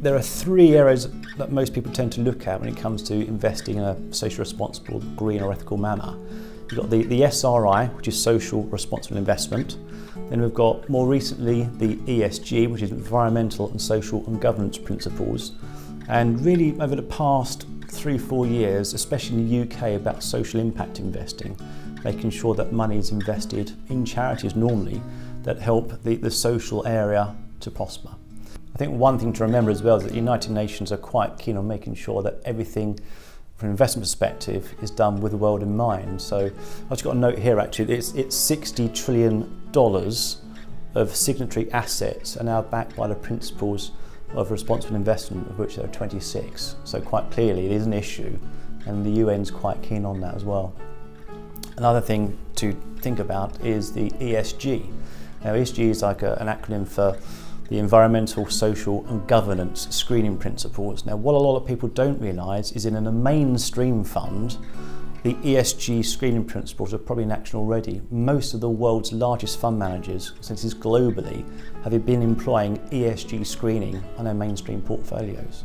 There are three areas that most people tend to look at when it comes to investing in a socially responsible, green or ethical manner. You've got the SRI, which is social responsible investment. Then we've got more recently the ESG, which is environmental and social and governance principles. And really over the past 3-4 years, especially in the UK, about social impact investing, making sure that money is invested in charities normally that help the social area to prosper. I think one thing to remember as well is that the United Nations are quite keen on making sure that everything from an investment perspective is done with the world in mind. So I've just got a note here actually, it's $60 trillion of signatory assets are now backed by the principles of responsible investment, of which there are 26. So quite clearly it is an issue and the UN's quite keen on that as well. Another thing to think about is the ESG. Now ESG is like an acronym for the environmental, social and governance screening principles. Now what a lot of people don't realise is in a mainstream fund, the ESG screening principles are probably in action already. Most of the world's largest fund managers, since this globally, have been employing ESG screening on their mainstream portfolios.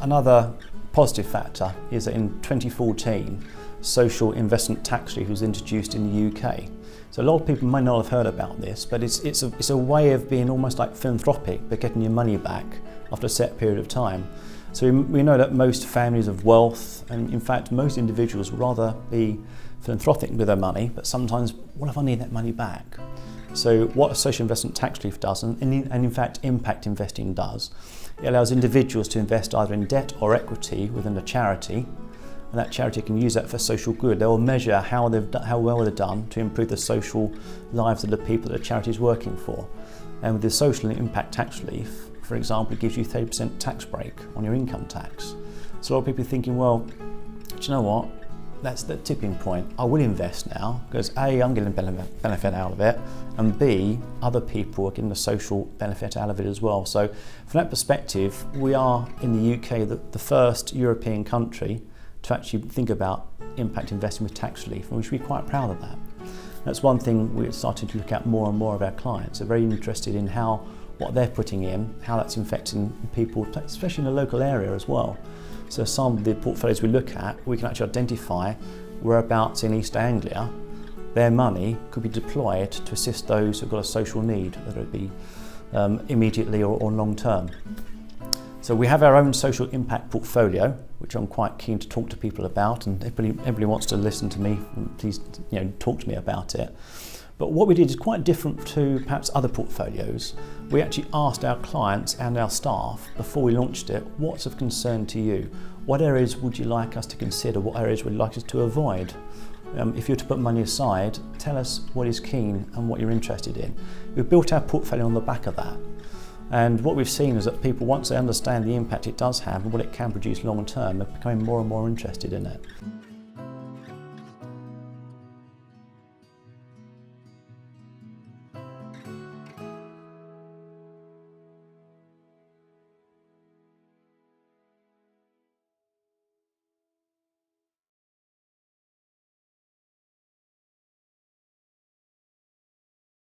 Another positive factor is that in 2014, social investment tax relief was introduced in the UK. So a lot of people might not have heard about this, but it's a way of being almost like philanthropic, but getting your money back after a set period of time. So we know that most families of wealth, and in fact most individuals, would rather be philanthropic with their money, but sometimes, what if I need that money back? So what a social investment tax relief does, and in fact impact investing does, it allows individuals to invest either in debt or equity within a charity, and that charity can use that for social good. They will measure how well they've done to improve the social lives of the people that the charity is working for. And with the social impact tax relief, for example, it gives you 30% tax break on your income tax. So a lot of people are thinking, well, do you know what? That's the tipping point. I will invest now because A, I'm getting a benefit out of it, and B, other people are getting the social benefit out of it as well. So from that perspective, we are in the UK the first European country to actually think about impact investing with tax relief, and we should be quite proud of that. That's one thing we're starting to look at more and more of our clients. They're very interested in what they're putting in, how that's affecting people, especially in the local area as well. So some of the portfolios we look at, we can actually identify whereabouts in East Anglia their money could be deployed to assist those who've got a social need, whether it be immediately or long term. So we have our own social impact portfolio, which I'm quite keen to talk to people about, and if everybody wants to listen to me, please talk to me about it. But what we did is quite different to perhaps other portfolios. We actually asked our clients and our staff before we launched it, what's of concern to you? What areas would you like us to consider? What areas would you like us to avoid? If you were to put money aside, tell us what is keen and what you're interested in. We've built our portfolio on the back of that. And what we've seen is that people, once they understand the impact it does have and what it can produce long term, are becoming more and more interested in it.